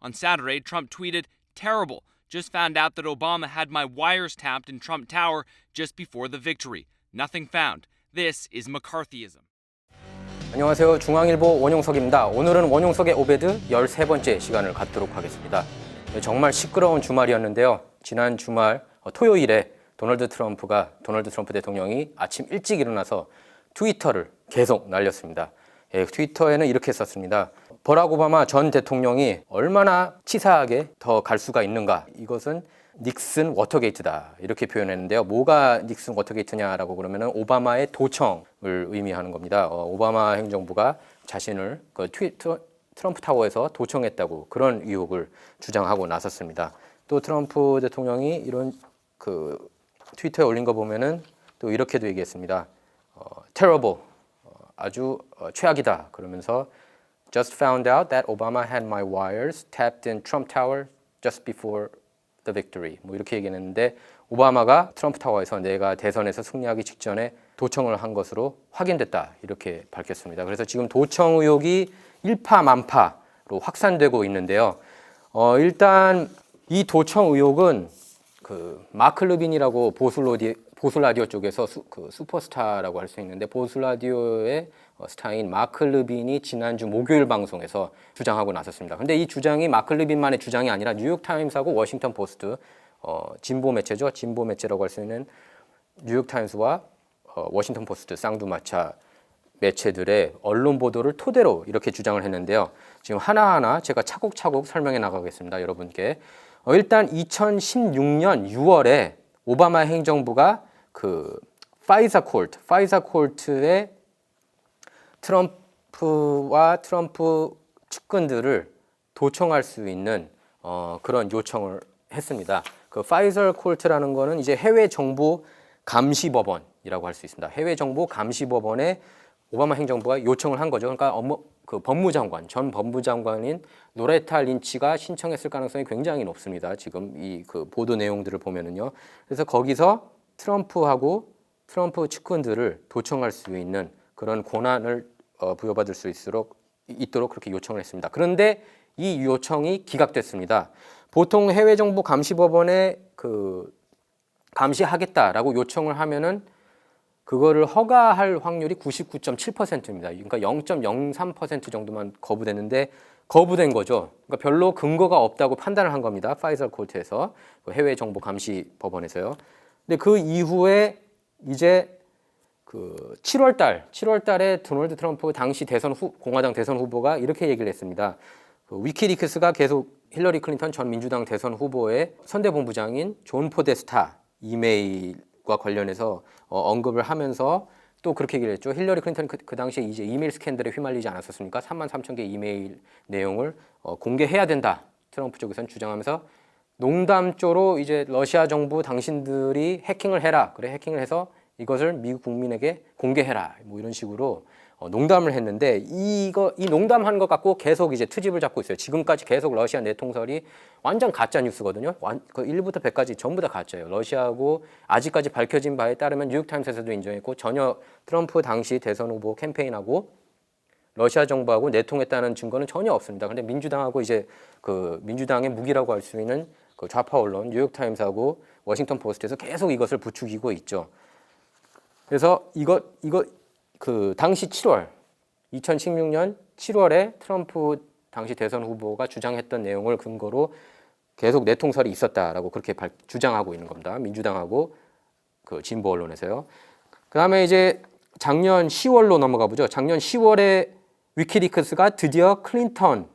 On Saturday, Trump tweeted, "Terrible. Just found out that Obama had my wires tapped in Trump Tower just before the victory. Nothing found. This is McCarthyism." 안녕하세요. 중앙일보 원용석입니다. 오늘은 원용석의 오베드 13번째 시간을 갖도록 하겠습니다. 정말 시끄러운 주말이었는데요. 지난 주말 토요일에 도널드 트럼프 대통령이 아침 일찍 일어나서 트위터를 계속 날렸습니다. 트위터에는 이렇게 썼습니다. 버락 오바마 전 대통령이 얼마나 치사하게 더 갈 수가 있는가. 이것은 닉슨 워터게이트다. 이렇게 표현했는데요. 뭐가 닉슨 워터게이트냐라고 그러면은 오바마의 도청을 의미하는 겁니다. 오바마 행정부가 자신을 트럼프 타워에서 도청했다고 그런 의혹을 주장하고 나섰습니다. 또 트럼프 대통령이 이런 트위터에 올린 거 보면은 또 이렇게도 얘기했습니다. terrible, 아주 최악이다. 그러면서 just found out that Obama had my wires tapped in Trump Tower just before the victory. 뭐 이렇게 얘기했는데 오바마가 트럼프 타워에서 내가 대선에서 승리하기 직전에 도청을 한 것으로 확인됐다. 이렇게 밝혔습니다. 그래서 지금 도청 의혹이 일파만파로 확산되고 있는데요. 일단 이 도청 의혹은 마크 르빈이라고 보수 라디오 쪽에서 슈퍼스타라고 할 수 있는데 보수 라디오의 스타인 마크 르빈이 지난주 목요일 방송에서 주장하고 나섰습니다. 그런데 이 주장이 마크 르빈만의 주장이 아니라 뉴욕타임스하고 워싱턴 포스트 진보 매체죠. 진보 매체라고 할 수 있는 뉴욕타임스와 워싱턴 포스트 쌍두마차 매체들의 언론 보도를 토대로 이렇게 주장을 했는데요. 지금 하나하나 제가 차곡차곡 설명해 나가겠습니다. 여러분께. 일단 2016년 6월에 오바마 행정부가 파이자 콜트에 트럼프와 트럼프 측근들을 도청할 수 있는 그런 요청을 했습니다. 파이자 콜트라는 거는 이제 해외 정보 감시 법원이라고 할 수 있습니다. 해외 정보 감시 법원에 오바마 행정부가 요청을 한 거죠. 그러니까 전 법무장관인 로레타 린치가 신청했을 가능성이 굉장히 높습니다. 지금 이 보도 내용들을 보면은요. 그래서 거기서 트럼프 측근들을 도청할 수 있는 그런 권한을 부여받을 수 있도록 그렇게 요청을 했습니다. 그런데 이 요청이 기각됐습니다. 보통 해외 정보 감시 법원에 감시하겠다라고 요청을 하면은 그거를 허가할 확률이 99.7%입니다. 그러니까 0.03% 정도만 거부됐는데 거부된 거죠. 그러니까 별로 근거가 없다고 판단을 한 겁니다. 파이자 콜트에서 해외 정보 감시 법원에서요. 근데 그 이후에 이제 7월 달에 도널드 트럼프 당시 공화당 대선 후보가 이렇게 얘기를 했습니다. 위키리크스가 계속 힐러리 클린턴 전 민주당 대선 후보의 선대본부장인 존 포데스타 이메일과 관련해서 언급을 하면서 또 그렇게 얘기를 했죠. 힐러리 클린턴 그 당시에 이제 이메일 스캔들에 휘말리지 않았었습니까? 33,000개 이메일 내용을 공개해야 된다. 트럼프 쪽에서는 주장하면서 농담조로 이제 러시아 정부 당신들이 해킹을 해라. 그래 해킹을 해서 이것을 미국 국민에게 공개해라. 뭐 이런 식으로 농담을 했는데 이 농담한 것 갖고 계속 이제 트집을 잡고 있어요. 지금까지 계속 러시아 내통설이 완전 가짜 뉴스거든요. 1부터 100까지 전부 다 가짜예요. 러시아하고 아직까지 밝혀진 바에 따르면 뉴욕타임스에서도 인정했고 전혀 트럼프 당시 대선 후보 캠페인하고 러시아 정부하고 내통했다는 증거는 전혀 없습니다. 그런데 민주당하고 이제 민주당의 무기라고 할 수 있는 좌파 언론 뉴욕타임스하고 워싱턴 포스트에서 계속 이것을 부추기고 있죠. 그래서 당시 2016년 7월에 트럼프 당시 대선 후보가 주장했던 내용을 근거로 계속 내통설이 있었다라고 그렇게 주장하고 있는 겁니다. 민주당하고 진보 언론에서요. 그 다음에 이제 작년 10월로 넘어가 보죠. 작년 10월에 위키리크스가 드디어 클린턴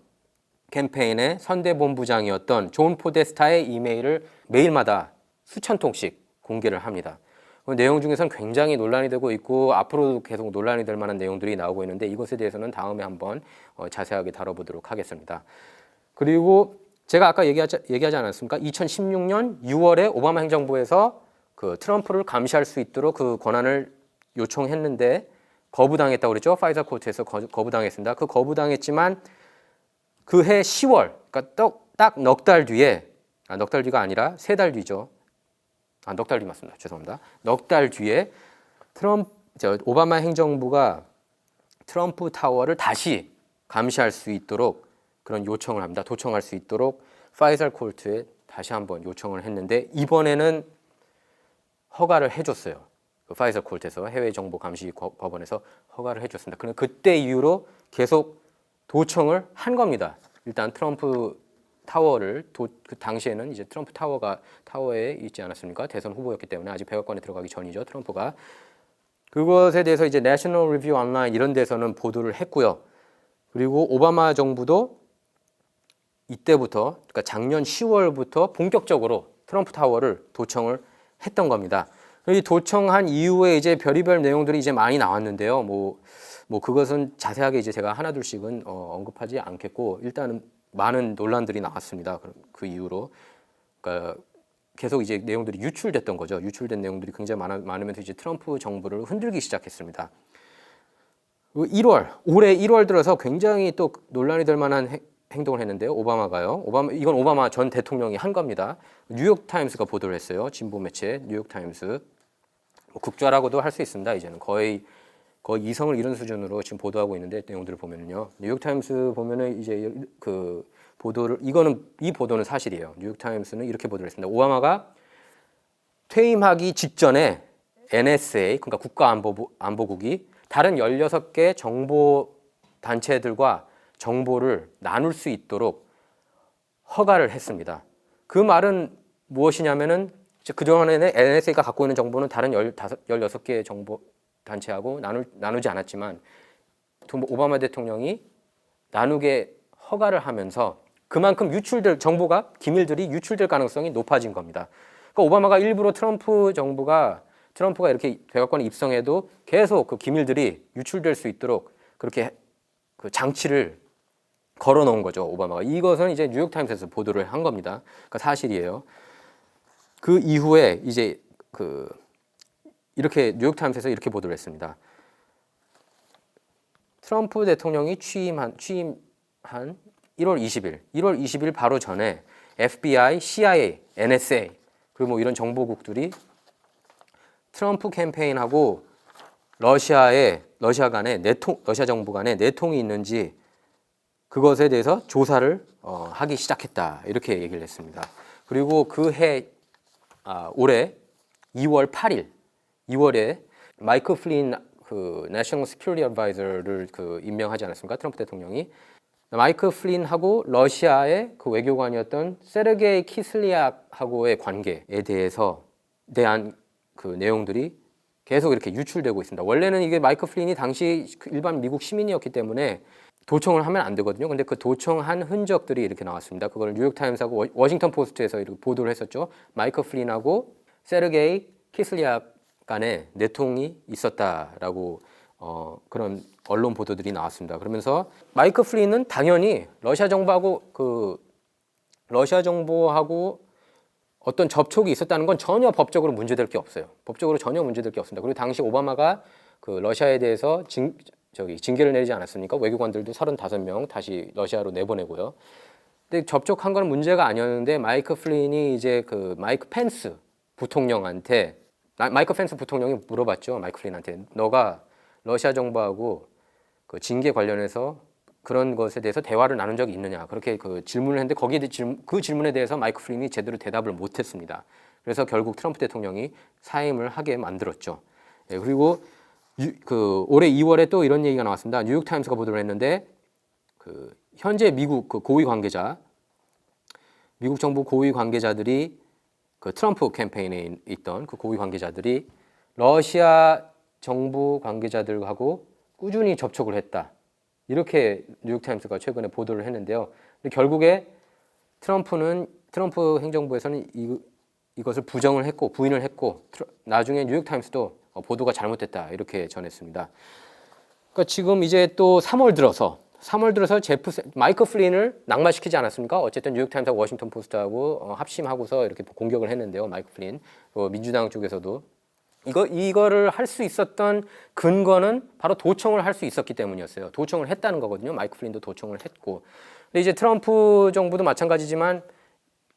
캠페인의 선대본부장이었던 존 포데스타의 이메일을 매일마다 수천 통씩 공개를 합니다. 그 내용 중에서는 굉장히 논란이 되고 있고 앞으로도 계속 논란이 될 만한 내용들이 나오고 있는데 이것에 대해서는 다음에 한번 자세하게 다뤄보도록 하겠습니다. 그리고 제가 아까 얘기하지 않았습니까? 2016년 6월에 오바마 행정부에서 트럼프를 감시할 수 있도록 그 권한을 요청했는데 거부당했다고 그랬죠. 파이자 콜트에서 거부당했습니다. 거부당했지만 그해 10월, 그러니까 딱 넉 달 뒤에, 넉 달 뒤가 아니라 3달 뒤죠. 넉 달 뒤 맞습니다. 죄송합니다. 넉 달 뒤에 오바마 행정부가 트럼프 타워를 다시 감시할 수 있도록 그런 요청을 합니다. 도청할 수 있도록 파이설 코트에 다시 한번 요청을 했는데 이번에는 허가를 해줬어요. 그 파이설 코트에서 해외정보감시법원에서 허가를 해줬습니다. 그런데 그때 이후로 계속 도청을 한 겁니다. 일단 트럼프 타워를 그 당시에는 이제 트럼프 타워에 있지 않았습니까? 대선 후보였기 때문에 아직 백악관에 들어가기 전이죠. 트럼프가 그것에 대해서 이제 내셔널 리뷰 온라인 이런 데서는 보도를 했고요. 그리고 오바마 정부도 이때부터 그러니까 작년 10월부터 본격적으로 트럼프 타워를 도청을 했던 겁니다. 이 도청한 이후에 이제 별의별 내용들이 이제 많이 나왔는데요. 뭐 그것은 자세하게 이제 제가 하나둘씩은 언급하지 않겠고 일단은 많은 논란들이 나왔습니다. 그 이후로 그러니까 계속 이제 내용들이 유출됐던 거죠. 유출된 내용들이 굉장히 많으면서 이제 트럼프 정부를 흔들기 시작했습니다. 올해 1월 들어서 굉장히 또 논란이 될 만한 행동을 했는데요. 이건 오바마 전 대통령이 한 겁니다. 뉴욕타임스가 보도를 했어요. 진보 매체 뉴욕타임스. 국좌라고도 할 수 있습니다. 이제는 거의 이성을 잃은 수준으로 지금 보도하고 있는데 내용들을 보면은요. 뉴욕타임스 보면은 이제 그 보도를 이 보도는 사실이에요. 뉴욕타임스는 이렇게 보도를 했습니다. 오바마가 퇴임하기 직전에 NSA 그러니까 국가안보국이 다른 16개 정보 단체들과 정보를 나눌 수 있도록 허가를 했습니다. 그 말은 무엇이냐면은 그동안에는 NSA가 갖고 있는 정보는 다른 16개의 정보 단체하고 나누지 않았지만 오바마 대통령이 나누게 허가를 하면서 그만큼 유출될 정보가 기밀들이 유출될 가능성이 높아진 겁니다. 그러니까 오바마가 일부러 트럼프가 이렇게 백악관에 입성해도 계속 그 기밀들이 유출될 수 있도록 그렇게 그 장치를 걸어놓은 거죠. 오바마가. 이것은 이제 뉴욕타임스에서 보도를 한 겁니다. 그러니까 사실이에요. 그 이후에 이제 이렇게 뉴욕타임스에서 이렇게 보도를 했습니다. 트럼프 대통령이 취임한 1월 20일 바로 전에 FBI, CIA, NSA 그리고 뭐 이런 정보국들이 트럼프 캠페인하고 러시아 정부 간에 내통이 있는지 그것에 대해서 조사를 하기 시작했다 이렇게 얘기를 했습니다. 그리고 올해 2월 8일 2월에 마이크 플린 그 내셔널 시큐리티 어드바이저를 임명하지 않았습니까? 트럼프 대통령이 마이크 플린하고 러시아의 그 외교관이었던 세르게이 키슬리약하고의 관계에 대한 그 내용들이 계속 이렇게 유출되고 있습니다. 원래는 이게 마이크 플린이 당시 일반 미국 시민이었기 때문에 도청을 하면 안 되거든요. 근데 그 도청한 흔적들이 이렇게 나왔습니다. 그걸 뉴욕타임스하고 워싱턴 포스트에서 이렇게 보도를 했었죠. 마이크 플린하고 세르게이 키슬리약 간에 내통이 있었다라고 그런 언론 보도들이 나왔습니다. 그러면서 마이크 플린은 당연히 러시아 정부하고 어떤 접촉이 있었다는 건 전혀 법적으로 문제될 게 없어요. 법적으로 전혀 문제될 게 없습니다. 그리고 당시 오바마가 그 러시아에 대해서 징계를 내리지 않았습니까? 외교관들도 35명 다시 러시아로 내보내고요. 근데 접촉한 건 문제가 아니었는데 마이크 플린이 이제 그 마이크 펜스 부통령이 물어봤죠. 마이크 플린한테 너가 러시아 정부하고 그 징계 관련해서 그런 것에 대해서 대화를 나눈 적이 있느냐 그렇게 그 질문을 했는데 그 질문에 대해서 마이크 플린이 제대로 대답을 못했습니다. 그래서 결국 트럼프 대통령이 사임을 하게 만들었죠. 그리고 올해 2월에 또 이런 얘기가 나왔습니다. 뉴욕타임스가 보도를 했는데 현재 미국 정부 고위 관계자들이 그 트럼프 캠페인에 있던 그 고위 관계자들이 러시아 정부 관계자들하고 꾸준히 접촉을 했다. 이렇게 뉴욕타임스가 최근에 보도를 했는데요. 근데 결국에 트럼프 행정부에서는 이것을 부인을 했고 나중에 뉴욕타임스도 보도가 잘못됐다 이렇게 전했습니다. 그러니까 지금 이제 또 3월 들어서 마이크 플린을 낙마시키지 않았습니까? 어쨌든 뉴욕타임스하고 워싱턴 포스트하고 합심하고서 이렇게 공격을 했는데요. 마이크 플린 민주당 쪽에서도 이거를 할 수 있었던 근거는 바로 도청을 할 수 있었기 때문이었어요. 도청을 했다는 거거든요. 마이크 플린도 도청을 했고. 근데 이제 트럼프 정부도 마찬가지지만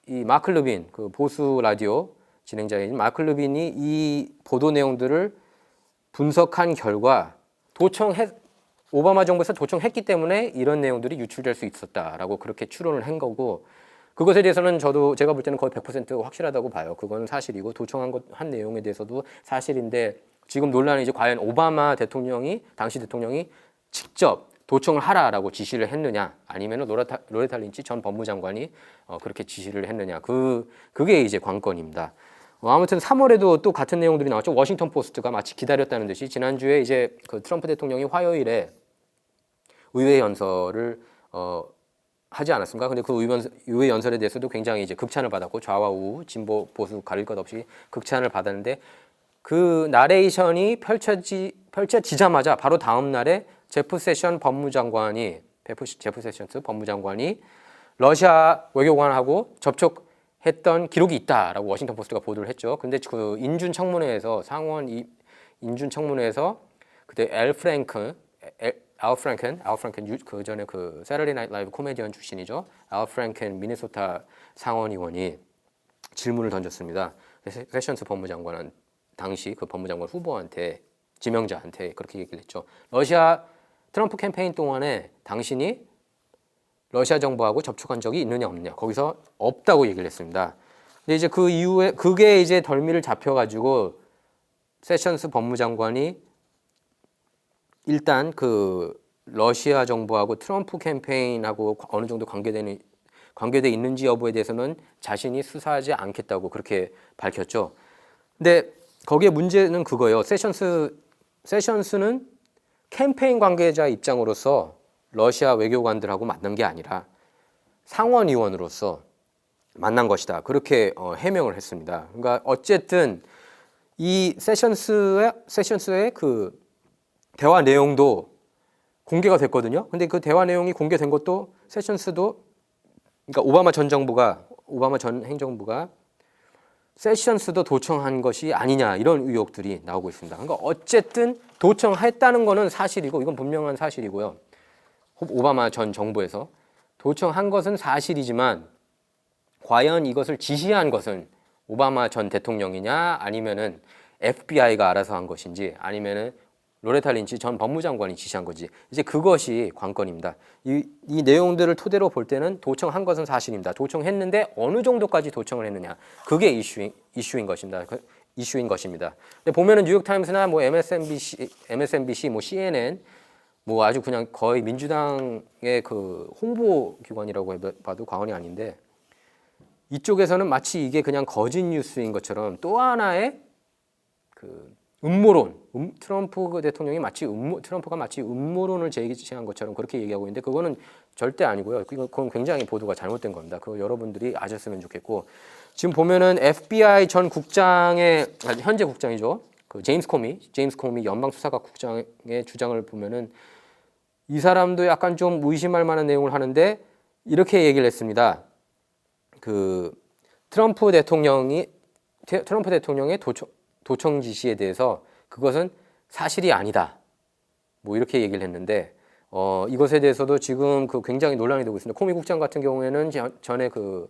이 마크 르빈 그 보수 라디오 진행자인 마크 르빈이 이 보도 내용들을 분석한 결과 오바마 정부에서 도청했기 때문에 이런 내용들이 유출될 수 있었다라고 그렇게 추론을 한 거고 그것에 대해서는 제가 볼 때는 거의 100% 확실하다고 봐요. 그거는 사실이고 한 내용에 대해서도 사실인데 지금 논란이 이제 과연 오바마 대통령이 당시 대통령이 직접 도청을 하라라고 지시를 했느냐 아니면 로레타 린치 전 법무장관이 그렇게 지시를 했느냐 그게 이제 관건입니다. 아무튼 3월에도 또 같은 내용들이 나왔죠. 워싱턴 포스트가 마치 기다렸다는 듯이 지난주에 이제 그 트럼프 대통령이 화요일에 의회 연설을 하지 않았습니까? 근데 그 의회 연설에 대해서도 굉장히 이제 극찬을 받았고 좌와 우, 진보 보수 가릴 것 없이 극찬을 받았는데 그 나레이션이 펼쳐지자마자 바로 다음 날에 제프 세션스 법무장관이 러시아 외교관하고 접촉했던 기록이 있다라고 워싱턴 포스트가 보도를 했죠. 근데 그 상원 인준 청문회에서 그때 알 프랭켄 그 전에 그 세러데이 나이트 라이브 코미디언 출신이죠. 알 프랭켄 미네소타 상원의원이 질문을 던졌습니다. 세션스 법무장관은 당시 그 법무장관 후보한테 지명자한테 그렇게 얘기를 했죠. 트럼프 캠페인 동안에 당신이 러시아 정부하고 접촉한 적이 있느냐 없느냐 거기서 없다고 얘기를 했습니다. 근데 이제 그 이후에 그게 이제 덜미를 잡혀가지고 세션스 법무장관이 일단 그 러시아 정부하고 트럼프 캠페인하고 어느 정도 관계돼 있는지 여부에 대해서는 자신이 수사하지 않겠다고 그렇게 밝혔죠. 근데 거기에 문제는 그거예요. 세션스는 캠페인 관계자 입장으로서 러시아 외교관들하고 만난 게 아니라 상원의원으로서 만난 것이다. 그렇게 해명을 했습니다. 그러니까 어쨌든 이 세션스의 그 대화 내용도 공개가 됐거든요. 근데 그 대화 내용이 공개된 것도 세션스도 그러니까 오바마 전 행정부가 세션스도 도청한 것이 아니냐 이런 의혹들이 나오고 있습니다. 그러니까 어쨌든 도청했다는 거는 사실이고 이건 분명한 사실이고요. 오바마 전 정부에서 도청한 것은 사실이지만 과연 이것을 지시한 것은 오바마 전 대통령이냐 아니면은 FBI가 알아서 한 것인지 아니면은 로레타 린치 전 법무장관이 지시한 거지. 이제 그것이 관건입니다. 이 내용들을 토대로 볼 때는 도청한 것은 사실입니다. 도청했는데 어느 정도까지 도청을 했느냐. 그게 이슈인 것입니다. 근데 보면은 뉴욕타임스나 뭐 MSNBC, 뭐 CNN, 뭐 아주 그냥 거의 민주당의 그 홍보 기관이라고 봐도 과언이 아닌데 이쪽에서는 마치 이게 그냥 거짓 뉴스인 것처럼 또 하나의 그 음모론, 트럼프가 마치 음모론을 제기한 것처럼 그렇게 얘기하고 있는데 그거는 절대 아니고요. 그건 굉장히 보도가 잘못된 겁니다. 그거 여러분들이 아셨으면 좋겠고 지금 보면은 FBI 전 국장의 현재 국장이죠. 그 제임스 코미 연방수사국 국장의 주장을 보면은 이 사람도 약간 좀 의심할 만한 내용을 하는데 이렇게 얘기를 했습니다. 그 트럼프 대통령의 도청 지시에 대해서 그것은 사실이 아니다. 뭐 이렇게 얘기를 했는데 이것에 대해서도 지금 그 굉장히 논란이 되고 있습니다. 코미 국장 같은 경우에는 전에 그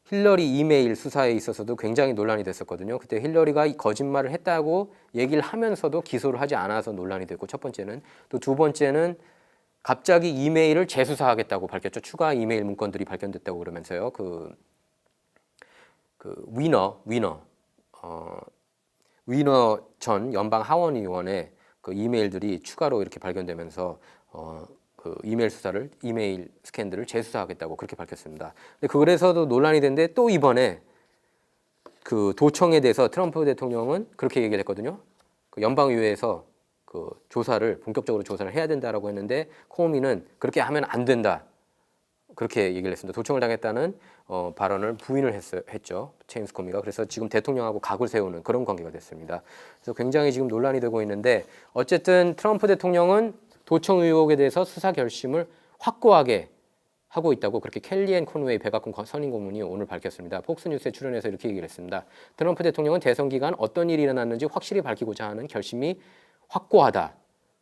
힐러리 이메일 수사에 있어서도 굉장히 논란이 됐었거든요. 그때 힐러리가 거짓말을 했다고 얘기를 하면서도 기소를 하지 않아서 논란이 됐고 첫 번째는 또 두 번째는 갑자기 이메일을 재수사하겠다고 밝혔죠. 추가 이메일 문건들이 발견됐다고 그러면서요. 그 위너 전 연방 하원 의원의 그 이메일들이 추가로 이렇게 발견되면서 그 이메일 스캔들을 재수사하겠다고 그렇게 밝혔습니다. 근데 그래서도 논란이 됐는데 또 이번에 그 도청에 대해서 트럼프 대통령은 그렇게 얘기를 했거든요. 그 연방의회에서 그 본격적으로 조사를 해야 된다라고 했는데 코미는 그렇게 하면 안 된다. 그렇게 얘기를 했습니다. 도청을 당했다는 발언을 부인을 했죠. 제임스 코미가. 그래서 지금 대통령하고 각을 세우는 그런 관계가 됐습니다. 그래서 굉장히 지금 논란이 되고 있는데 어쨌든 트럼프 대통령은 도청 의혹에 대해서 수사 결심을 확고하게 하고 있다고 그렇게 켈리앤 코노웨이 백악관 선임 고문이 오늘 밝혔습니다. 폭스뉴스에 출연해서 이렇게 얘기를 했습니다. 트럼프 대통령은 대선 기간 어떤 일이 일어났는지 확실히 밝히고자 하는 결심이 확고하다.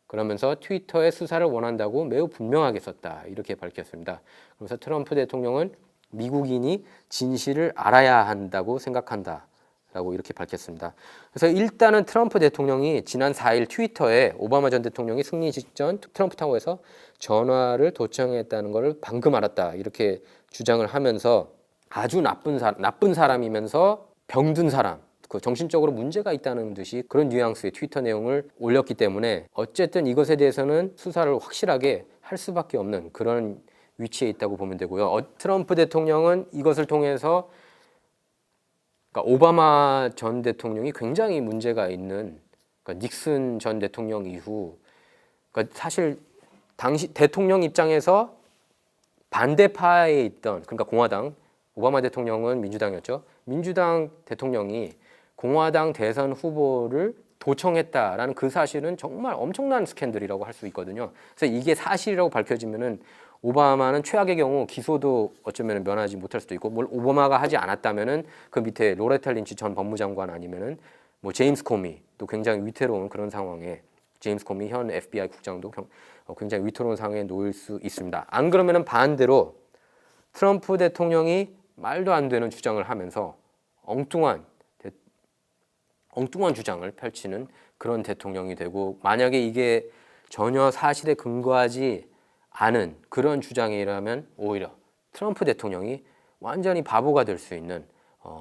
그러면서 트위터에 수사를 원한다고 매우 분명하게 썼다. 이렇게 밝혔습니다. 그래서 트럼프 대통령은 미국인이 진실을 알아야 한다고 생각한다. 라고 이렇게 밝혔습니다. 그래서 일단은 트럼프 대통령이 지난 4일 트위터에 오바마 전 대통령이 승리 직전 트럼프 타워에서 전화를 도청했다는 것을 방금 알았다 이렇게 주장을 하면서 아주 나쁜 사람이면서 병든 사람, 그 정신적으로 문제가 있다는 듯이 그런 뉘앙스의 트위터 내용을 올렸기 때문에 어쨌든 이것에 대해서는 수사를 확실하게 할 수밖에 없는 그런 위치에 있다고 보면 되고요. 트럼프 대통령은 이것을 통해서 그러니까 오바마 전 대통령이 굉장히 문제가 있는, 그러니까 닉슨 전 대통령 이후, 그러니까 사실 당시 대통령 입장에서 반대파에 있던, 그러니까 공화당, 오바마 대통령은 민주당이었죠. 민주당 대통령이 공화당 대선 후보를 도청했다라는 그 사실은 정말 엄청난 스캔들이라고 할 수 있거든요. 그래서 이게 사실이라고 밝혀지면은 오바마는 최악의 경우 기소도 어쩌면 면하지 못할 수도 있고, 뭘 오바마가 하지 않았다면은 그 밑에 로레타 린치 전 법무장관 아니면은 뭐 제임스 코미 또 굉장히 위태로운 그런 상황에, 제임스 코미 현 FBI 국장도 굉장히 위태로운 상황에 놓일 수 있습니다. 안 그러면은 반대로 트럼프 대통령이 말도 안 되는 주장을 하면서 엉뚱한 주장을 펼치는 그런 대통령이 되고, 만약에 이게 전혀 사실에 근거하지 않은 그런 주장이라면 오히려 트럼프 대통령이 완전히 바보가 될 수 있는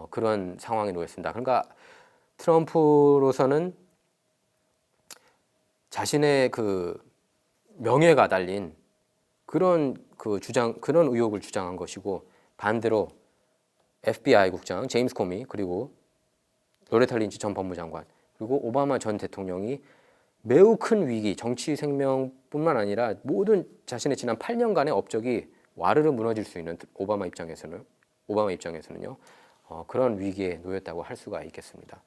그런 상황에 놓였습니다. 그러니까 트럼프로서는 자신의 그 명예가 달린 그런 그런 의혹을 주장한 것이고, 반대로 FBI 국장 제임스 코미 그리고 로레타 린치 전 법무장관 그리고 오바마 전 대통령이 매우 큰 위기, 정치 생명뿐만 아니라 모든 자신의 지난 8년간의 업적이 와르르 무너질 수 있는 오바마 입장에서는요, 그런 위기에 놓였다고 할 수가 있겠습니다.